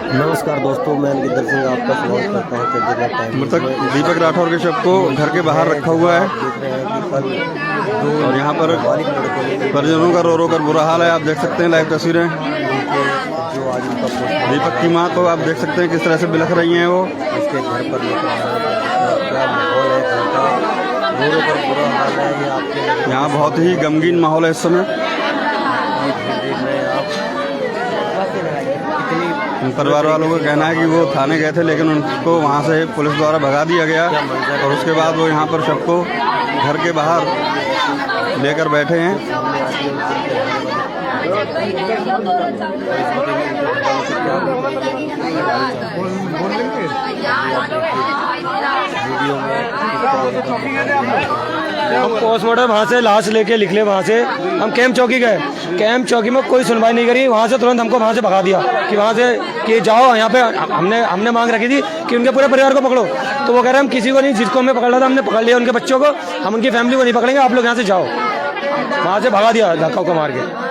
नमस्कार दोस्तों, मैं अंकित सिंह आपका स्वागत करता हूँ। मृतक दीपक राठौर के शव को घर के बाहर रखा हुआ है और यहाँ पर परिजनों का रो रो कर बुरा हाल है। आप देख सकते हैं लाइव तस्वीरें। जो आज उनका दीपक की माँ तो आप देख सकते हैं किस तरह से बिलख रही हैं। वो उसके घर पर क्या माहौल है, घर का रो रो कर बुरा हाल है। ये आपके यहाँ बहुत ही गमगीन माहौल है इस समय। परिवार वालों का कहना है कि वो थाने गए थे, लेकिन उनको वहाँ से पुलिस द्वारा भगा दिया गया और उसके बाद वो यहाँ पर शव को घर के बाहर लेकर बैठे हैं। हम पोस्टमार्टम वहाँ से लाश लेके लिख ले, वहाँ से हम कैंप चौकी गए। कैंप चौकी में कोई सुनवाई नहीं करी। वहाँ से तुरंत हमको वहाँ से भगा दिया कि वहाँ से कि जाओ यहाँ पे। हमने मांग रखी थी कि उनके पूरे परिवार को पकड़ो, तो वो कह रहे हम किसी को नहीं, जिसको हमें पकड़ रहा था हमने पकड़ लिया उनके बच्चों को, हम उनकी फैमिली को नहीं पकड़ेंगे, आप लोग यहाँ से जाओ। वहाँ से भगा दिया धक्का को मार के।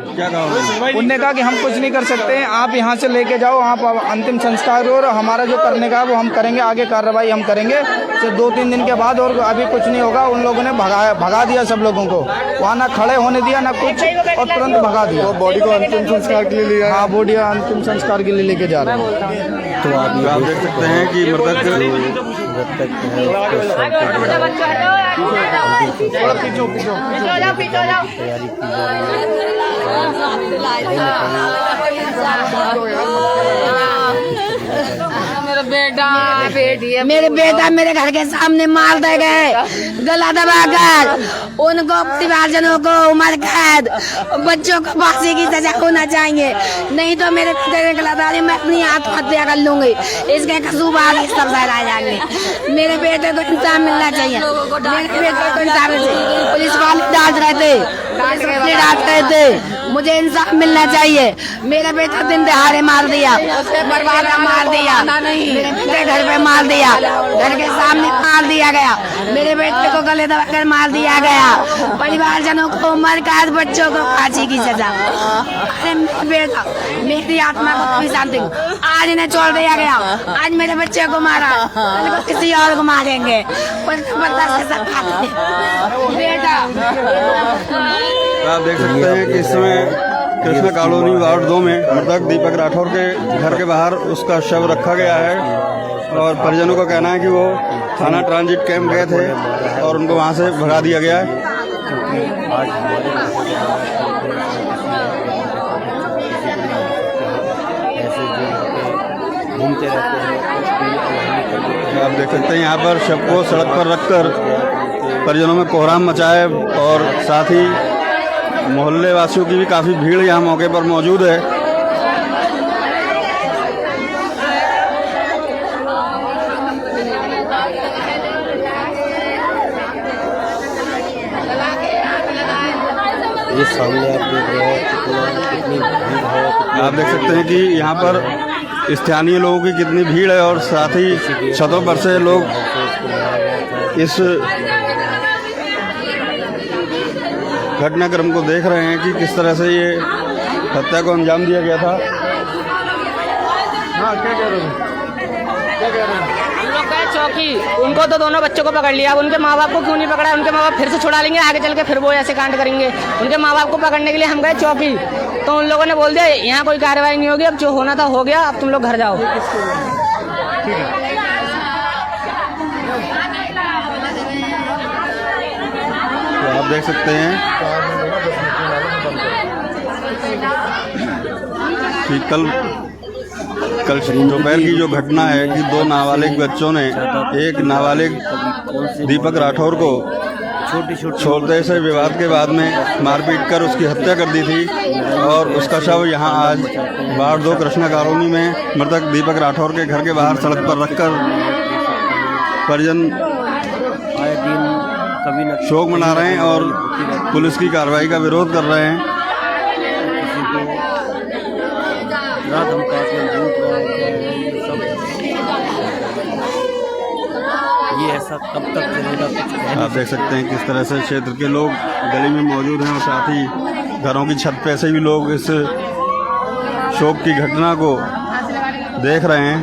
क्या कहा उनने कहा कि हम कुछ नहीं कर सकते हैं, आप यहाँ से लेके जाओ, आप अंतिम संस्कार और हमारा जो करने का है वो हम करेंगे, आगे कार्रवाई हम करेंगे। तो 2-3 दिन के बाद और अभी कुछ नहीं होगा। उन लोगों ने भगा दिया सब लोगों को, वहाँ ना खड़े होने दिया ना कुछ, और तुरंत भगा दिया। तो बॉडी को अंतिम संस्कार के लिए लिया। हाँ, बॉडी अंतिम संस्कार के लिए लेके जा रहे हैं। तो आप देख सकते हैं कि मृतक मेरे बेटा मेरे घर के सामने मार दे गए, गला दबाकर। उनको परिवारजनों को उम्र कैद, बच्चों को फांसी की सजा होना चाहिए, नहीं तो मेरे बेटे के गलादारी मैं अपनी आत्महत्या कर लूंगी। इसके कसूरवार सब सहरा जाएंगे। मेरे बेटे को इंसाफ मिलना चाहिए। मेरे बेटे को इंसाफ मिलना चाहिए। पुलिस वाले डांट रहे थे, मुझे इंसाफ मिलना चाहिए। मेरा बेटा दिन दहाड़े मार दिया, उसके परिवार का मार दिया, मेरे बेटे घर पे मार दिया, घर के सामने मार दिया गया, मेरे बेटे को गले दबाकर मार दिया गया, परिवारजनों को उम्र कैद, बच्चों को फांसी की सजा। अरे मेरा बेटा, मेरी आत्मा को भी शांति, आज इन्हें छोड़ दिया गया, आज मेरे बच्चे को मारा, कल को किसी और को मारेंगे। बेटा आप देख सकते हैं कि इस समय कृष्णा कॉलोनी वार्ड 2 में मृतक दीपक राठौर के घर के बाहर उसका शव रखा गया है और परिजनों का कहना है कि वो थाना ट्रांजिट कैंप गए थे और उनको वहां से भगा दिया गया है। आज ऐसे जो घूमते रहते हैं। आप देख सकते हैं यहाँ पर शव को सड़क पर रखकर परिजनों में कोहराम मचा है और साथ ही मोहल्ले वासियों की भी काफ़ी भीड़ यहाँ मौके पर मौजूद है। ये सामने आप देख रहे हैं कितनी भीड़ है। आप देख सकते हैं कि यहाँ पर स्थानीय लोगों की कितनी भीड़ है और साथ ही छतों पर से लोग इस घटनाक्रम को देख रहे हैं कि किस तरह से ये हत्या को अंजाम दिया गया था। हाँ, क्या कह रहे हैं? हम लोग गए चौकी, उनको तो दोनों बच्चों को पकड़ लिया, अब उनके माँ बाप को क्यों नहीं पकड़ा? उनके माँ बाप फिर से छुड़ा लेंगे, आगे चल के फिर वो ऐसे कांड करेंगे। उनके माँ बाप को पकड़ने के लिए हम गए चौकी, तो उन लोगों ने बोल दिया यहाँ कोई कार्रवाई नहीं होगी, अब जो होना था हो गया, अब तुम लोग घर जाओ। तो आप देख सकते हैं कि कल दोपहर की जो घटना है कि 2 नाबालिग बच्चों ने एक नाबालिग दीपक राठौर को छोड़ने से विवाद के बाद में मारपीट कर उसकी हत्या कर दी थी और उसका शव यहाँ आज वार्ड 2 कृष्णा कॉलोनी में मृतक दीपक राठौर के घर के बाहर सड़क पर रखकर परिजन आए दिन शोक मना रहे हैं और पुलिस की कार्रवाई का विरोध कर रहे हैं। रात हम काफी झूठ रहे हैं, ये ऐसा कब तक चलेगा कुछ। आप देख सकते हैं किस तरह से क्षेत्र के लोग गली में मौजूद हैं और साथ ही घरों की छत पे से भी लोग इस शोक की घटना को देख रहे हैं।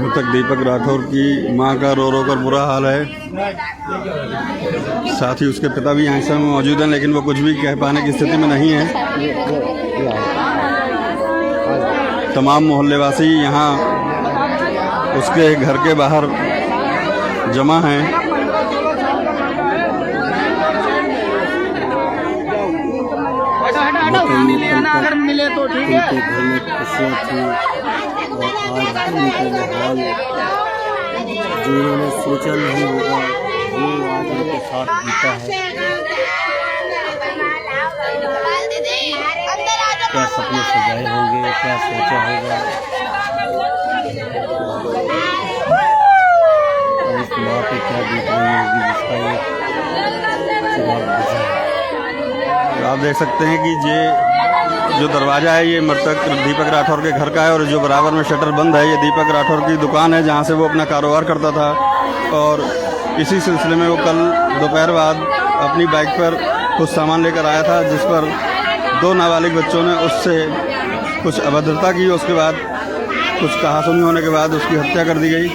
मृतक दीपक राठौर की मां का रो रो कर बुरा हाल है। साथ ही उसके पिता भी यहाँ समय मौजूद हैं, लेकिन वो कुछ भी कह पाने की स्थिति में नहीं है। तमाम मोहल्लेवासी यहाँ उसके घर के बाहर जमा हैं। अगर मिले तो ठीक है। उनके घर में खुशियाँ थी और आज उनका वो हाल जो उन्होंने सोचा नहीं होगा वो आज उनके साथ बीता है। क्या सपने सजाए होंगे, क्या सोचा होगा, और इस माँ पे क्या बीत रही होगी जिसका ये चिराग बुझा है। आप देख सकते हैं कि ये जो दरवाज़ा है ये मृतक दीपक राठौर के घर का है और जो बराबर में शटर बंद है ये दीपक राठौर की दुकान है जहाँ से वो अपना कारोबार करता था। और इसी सिलसिले में वो कल दोपहर बाद अपनी बाइक पर कुछ सामान लेकर आया था, जिस पर 2 नाबालिग बच्चों ने उससे कुछ अभद्रता की। उसके बाद कुछ कहासुनी होने के बाद उसकी हत्या कर दी गई।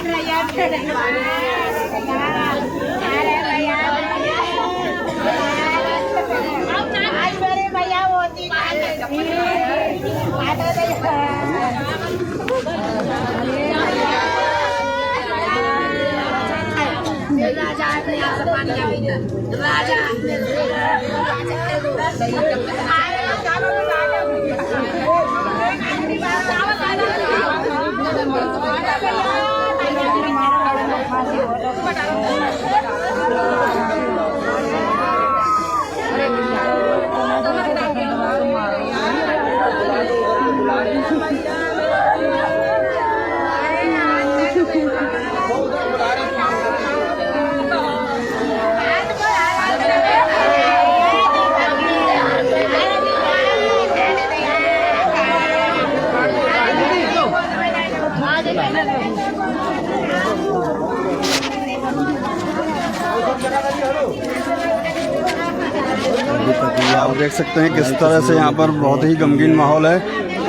आप देख सकते हैं किस तरह से यहाँ पर बहुत ही गमगीन माहौल है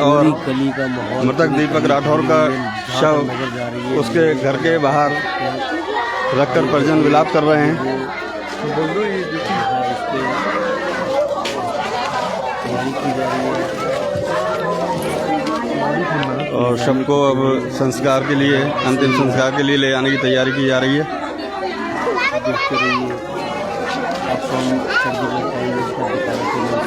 और गली का माहौल मृतक दीपक राठौर का शव उसके घर के बाहर रखकर परिजन विलाप कर रहे हैं। और शव को अब संस्कार के लिए, अंतिम संस्कार के लिए ले जाने की तैयारी की जा रही है। देखते रहिए आप